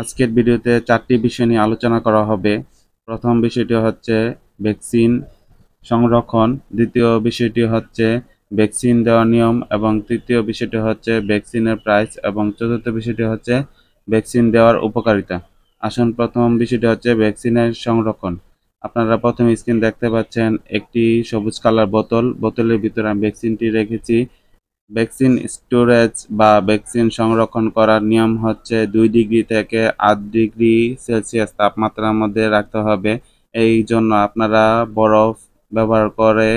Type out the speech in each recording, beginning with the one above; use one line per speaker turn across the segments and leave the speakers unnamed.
আজকের ভিডিওতে 4টি বিষয় নিয়ে আলোচনা করা হবে। প্রথম বিষয়টি হচ্ছে ভ্যাকসিন সংরক্ষণ, দ্বিতীয় বিষয়টি হচ্ছে ভ্যাকসিন দেওয়ার নিয়ম এবং তৃতীয় বিষয়টি হচ্ছে ভ্যাকসিনের প্রাইস এবং চতুর্থ বিষয়টি হচ্ছে ভ্যাকসিন দেওয়ার উপকারিতা। আসুন, প্রথম বিষয়টি হচ্ছে ভ্যাকসিনের সংরক্ষণ। আপনারা প্রথমে স্ক্রিন দেখতে পাচ্ছেন একটি সবুজ কালার বোতল। বোতলের ভিতরে আমি ভ্যাকসিনটি রেখেছি। ভ্যাকসিন স্টোরেজ বা ভ্যাকসিন সংরক্ষণ করার নিয়ম হচ্ছে 2 ডিগ্রি থেকে 8 ডিগ্রি সেলসিয়াস তাপমাত্রার মধ্যে রাখতে হবে। এই জন্য আপনারা বরফ ব্যবহার করে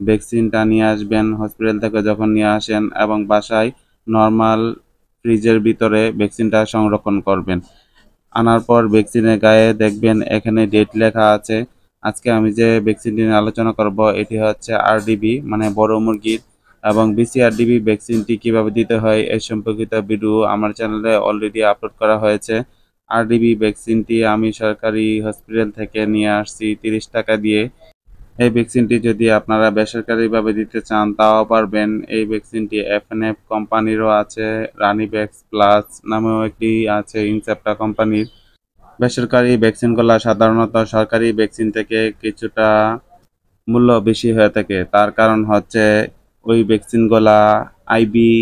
ভ্যাকসিনটা নিয়ে আসবেন হসপিটাল থেকে যখন নিয়ে আসেন, এবং বাসায় নর্মাল ফ্রিজের ভিতরে ভ্যাকসিনটা সংরক্ষণ করবেন। আনার পর ভ্যাকসিনের গায়ে দেখবেন এখানে ডেট লেখা আছে। আজকে আমি যে ভ্যাকসিনটি নিয়ে আলোচনা করব এটি হচ্ছে আরডিবি মানে বড় মুরগির, এবং বিসিআরডিবি ভ্যাকসিনটি কিভাবে দিতে হয় এই সম্পর্কিত ভিডিও আমার চ্যানেলে অলরেডি আপলোড করা হয়েছে। আরডিবি ভ্যাকসিনটি আমি সরকারি হসপিটাল থেকে নিয়ে আসছি 30 টাকা দিয়ে। এই ভ্যাকসিনটি যদি আপনারা বেসরকারিভাবে দিতে চান তাও পারবেন। এই ভ্যাকসিনটি এফএনএফ কোম্পানিরও আছে, রানিভ্যাক্স প্লাস নামেও একটি আছে ইনসেপ্টা কোম্পানির। বেসরকারি ভ্যাকসিনগুলো সাধারণত সরকারি ভ্যাকসিন থেকে কিছুটা মূল্য বেশি হয়ে থাকে। তার কারণ হচ্ছে ওই ভ্যাকসিনগুলা আইবি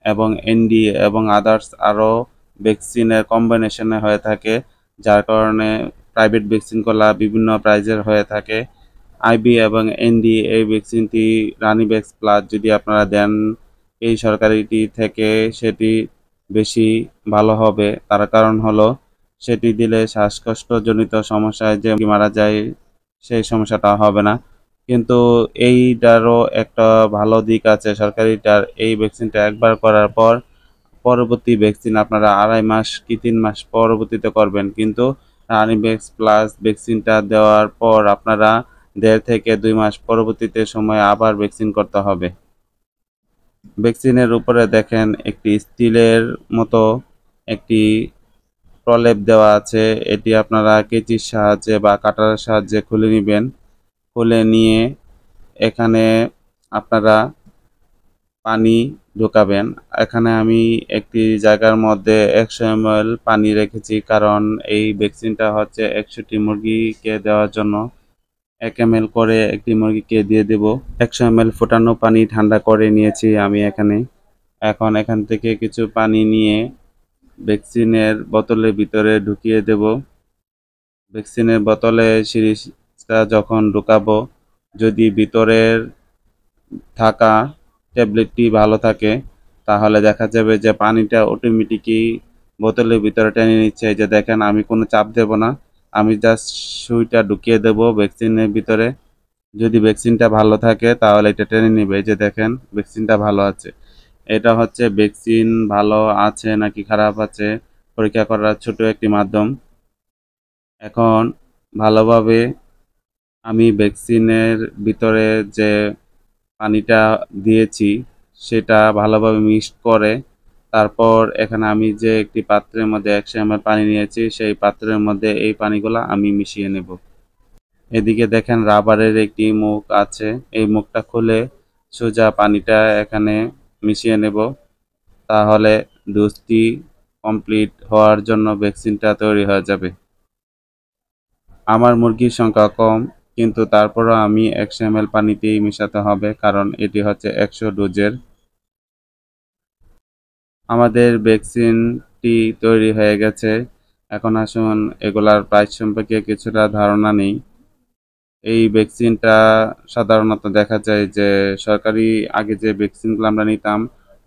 এবং এনডি এবং আদার্স আরও ভ্যাকসিনের কম্বিনেশনে হয়ে থাকে, যার কারণে প্রাইভেট ভ্যাকসিনগুলা বিভিন্ন প্রাইজের হয়ে থাকে। আইবি এবং এনডি এই ভ্যাকসিনটি রানিভ্যাক্স প্লাস যদি আপনারা দেন এই সরকারিটি থেকে, সেটি বেশি ভালো হবে। তার কারণ হলো সেটি দিলে শ্বাসকষ্টজনিত সমস্যায় যে মারা যায় সেই সমস্যাটা হবে না। কিন্তু এইটারও একটা ভালো দিক আছে সরকারিটার। এই ভ্যাকসিনটা একবার করার পর পরবর্তী ভ্যাকসিন আপনারা 2.5 মাস কি 3 মাস পরবর্তীতে করবেন, কিন্তু রানিভ্যাক্স প্লাস ভ্যাকসিনটা দেওয়ার পর আপনারা 1.5 থেকে 2 মাস পরবর্তীতে সময় আবার ভ্যাকসিন করতে হবে। ভ্যাকসিনের উপরে দেখেন একটি স্টিলের মতো একটি প্রলেপ দেওয়া আছে। এটি আপনারা কেচির সাহায্যে বা কাটারের সাহায্যে খুলে নেবেন। খুলে নিয়ে এখানে আপনারা পানি ঢোকাবেন। এখানে আমি একটি জায়গার মধ্যে 100 ml পানি রেখেছি, কারণ এই ভ্যাকসিনটা হচ্ছে 100টি মুরগিকে দেওয়ার জন্য। 1 ml করে একটি মুরগিকে দিয়ে দেব। 100 ml ফোটানো পানি ঠান্ডা করে নিয়েছি আমি এখানে। এখন এখান থেকে কিছু পানি নিয়ে ভ্যাকসিনের বোতলের ভিতরে ঢুকিয়ে দেব। ভ্যাকসিনের বোতলে সিরিজটা যখন ঢুকাবো, যদি ভিতরের থাকা ট্যাবলেটটি ভালো থাকে তাহলে দেখা যাবে যে পানিটা অটোমেটিকই বোতলের ভিতরে টেনে নিচ্ছে। এই যে দেখেন, আমি কোনো চাপ দেব না, আমি জাস্ট সুইটা ঢুকিয়ে দেব ভ্যাকসিনের ভিতরে। যদি ভ্যাকসিনটা ভালো থাকে তাহলে এটা টেনে নিবে। এই যে দেখেন, ভ্যাকসিনটা ভালো আছে। এটা হচ্ছে ভ্যাকসিন ভালো আছে নাকি খারাপ আছে পরীক্ষা করার ছোট একটি মাধ্যম। এখন ভালোভাবে আমি ভ্যাকসিনের ভিতরে যে পানিটা দিয়েছি সেটা ভালোভাবে মিক্সড করে তারপর এখানে আমি যে একটি পাত্রের মধ্যে 100 ml পানি নিয়েছি সেই পাত্রের মধ্যে এই পানিগুলো আমি মিশিয়ে নেব। এদিকে দেখেন রাবারের একটি মুখ আছে, এই মুখটা খুলে সোজা পানিটা এখানে মিশিয়ে নেব। তাহলে ডোজটি কমপ্লিট হওয়ার জন্য ভ্যাকসিনটা তৈরি হয়ে যাবে। আমার মুরগির সংখ্যা কম, কিন্তু তারপরও আমি 100 ml পানিতেই মেশাতে হবে, কারণ এটি হচ্ছে 100 ডোজের। আমাদের ভ্যাকসিনটি তৈরি হয়ে গেছে। এখন আসুন এগুলার প্রাইস সম্পর্কে কিছুটা ধারণা নেই। এই ভ্যাকসিনটা সাধারণত দেখা যায় যে সরকারি আগে যে ভ্যাকসিনগুলো আমরা নিতাম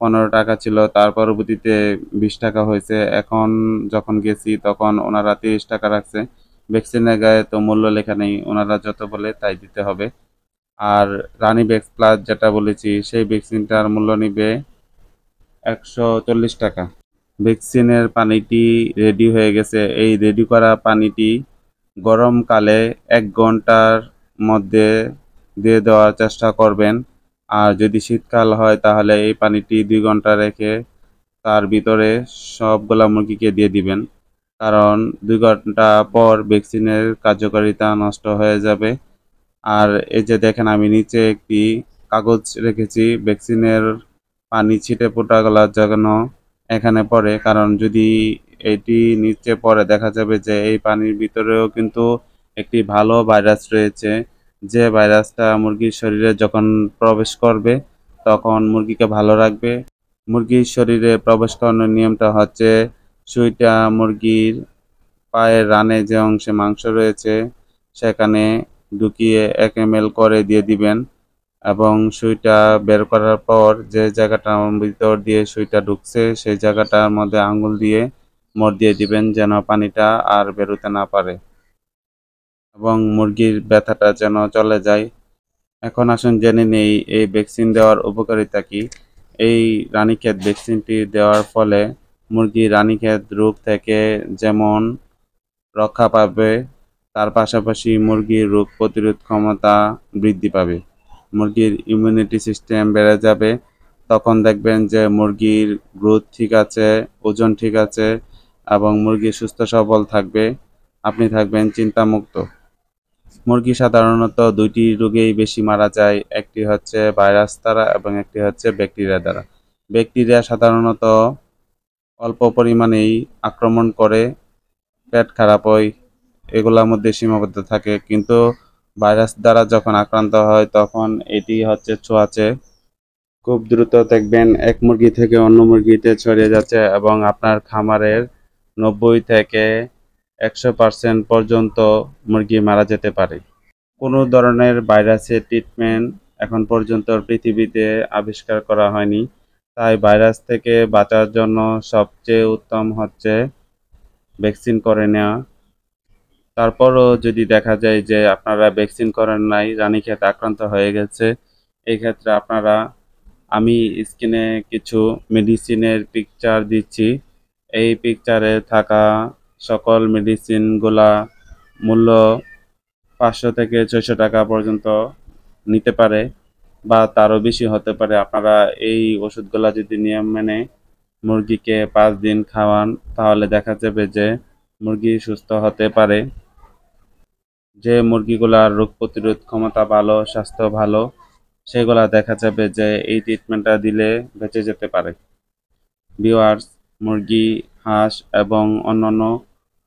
15 টাকা ছিল, তার পরবর্তীতে 20 টাকা হয়েছে। এখন যখন গেছি তখন ওনারা 30 টাকা রাখছে। ভ্যাকসিনের গায়ে তো মূল্য লেখা নেই, ওনারা যত বলে তাই দিতে হবে। আর রানিভ্যাক্স প্লাস যেটা বলেছি সেই ভ্যাকসিনটার মূল্য নিবে 140 টাকা। ভ্যাকসিনের পানিটি রেডি হয়ে গেছে। এই রেডি করা পানিটি গরমকালে 1 ঘন্টার মধ্যে দিয়ে দেওয়ার চেষ্টা করবেন। আর যদি শীতকাল হয় তাহলে এই পানিটি 2 ঘন্টা রেখে তার ভিতরে সবগুলা মুরগিকে দিয়ে দিবেন, কারণ 2 ঘন্টা পর ভ্যাকসিনের কার্যকারিতা নষ্ট হয়ে যাবে। আর এই যে দেখেন, আমি নিচে একটি কাগজ রেখেছি ভ্যাকসিনের পানি ছিটে ফোটাগুলোর জন্য এখানে পড়ে, কারণ যদি এটি নিচে পড়ে দেখা যাবে যে এই পানির ভিতরেও কিন্তু একটি ভালো ভাইরাস রয়েছে, যে ভাইরাসটা মুরগির শরীরে যখন প্রবেশ করবে তখন মুরগিকে ভালো রাখবে। মুরগির শরীরে প্রবেশ করানোর নিয়মটা হচ্ছে সুইটা মুরগির পায়ের রানে যে অংশে মাংস রয়েছে সেখানে ঢুকিয়ে 1 ml করে দিয়ে দিবেন এবং সুইটা বের করার পর যে জায়গাটার ভিতর দিয়ে সুইটা ঢুকছে সেই জায়গাটার মধ্যে আঙ্গুল দিয়ে মর দিয়ে দিবেন যেন পানিটা আর বেরোতে না পারে এবং মুরগির ব্যথাটা যেন চলে যায়। এখন আসুন জেনে নেই এই ভ্যাকসিন দেওয়ার উপকারিতা কি। এই রানীক্ষেত ভ্যাকসিনটি দেওয়ার ফলে মুরগি রানীক্ষেত রোগ থেকে যেমন রক্ষা পাবে, তার পাশাপাশি মুরগির রোগ প্রতিরোধ ক্ষমতা বৃদ্ধি পাবে, মুরগির ইমিউনিটি সিস্টেম বেড়ে যাবে। তখন দেখবেন যে মুরগির গ্রোথ ঠিক আছে, ওজন ঠিক আছে এবং মুরগি সুস্থ সবল থাকবে, আপনি থাকবেন চিন্তামুক্ত। মুরগি সাধারণত 2টি রোগেই বেশি মারা যায়, একটি হচ্ছে ভাইরাস দ্বারা এবং একটি হচ্ছে ব্যাকটেরিয়া দ্বারা। ব্যাকটেরিয়া সাধারণত অল্প পরিমাণেই আক্রমণ করে, পেট খারাপ হয়, এগুলোর মধ্যে সীমাবদ্ধ থাকে, কিন্তু ভাইরাস দ্বারা যখন আক্রান্ত হয় তখন এটি হচ্ছে ছোঁয়াচে, খুব দ্রুত দেখবেন এক মুরগি থেকে অন্য মুরগিতে ছড়িয়ে যাচ্ছে এবং আপনার খামারের 90 থেকে 100% পর্যন্ত মুরগি মারা যেতে পারে। কোনো ধরনের ভাইরাসের ট্রিটমেন্ট এখন পর্যন্ত পৃথিবীতে আবিষ্কার করা হয়নি, তাই ভাইরাস থেকে বাঁচার জন্য সবচেয়ে উত্তম হচ্ছে ভ্যাকসিন করে নেওয়া। তারপরও যদি দেখা যায় যে আপনারা ভ্যাকসিন করেন নাই, রানীক্ষেত আক্রান্ত হয়ে গেছে, এই ক্ষেত্রে আপনারা, আমি স্ক্রিনে কিছু মেডিসিনের পিকচার দিচ্ছি, এই পিকচারে থাকা সকল মেডিসিনগুলা মূল্য 500 থেকে 600 টাকা পর্যন্ত নিতে পারে বা তারও বেশি হতে পারে। আপনারা এই ওষুধগুলা যদি নিয়ম মেনে মুরগিকে 5 দিন খাওয়ান তাহলে দেখা যাবে যে মুরগি সুস্থ হতে পারে। যে মুরগিগুলার রোগ প্রতিরোধ ক্ষমতা ভালো, স্বাস্থ্য ভালো, সেগুলা দেখা যাবে যে এই ট্রিটমেন্টটা দিলে বেঁচে যেতে পারে। ভিউয়ার্স, মুরগি, হাঁস এবং অন্যান্য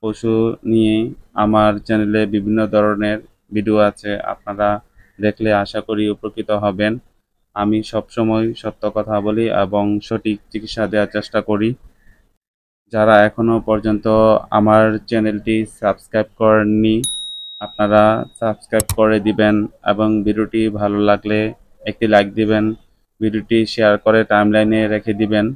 পশু নিয়ে আমার চ্যানেলে বিভিন্ন ধরনের ভিডিও আছে, আপনারা দেখলে আশা করি উপকৃত হবেন। আমি সবসময় সত্য কথা বলি এবং সঠিক চিকিৎসা দেওয়ার চেষ্টা করি। যারা এখনও পর্যন্ত আমার চ্যানেলটি সাবস্ক্রাইব করেননি, আপনারা সাবস্ক্রাইব করে দিবেন এবং ভিডিওটি ভালো লাগলে একটি লাইক দিবেন, ভিডিওটি শেয়ার করে টাইমলাইনে রেখে দিবেন।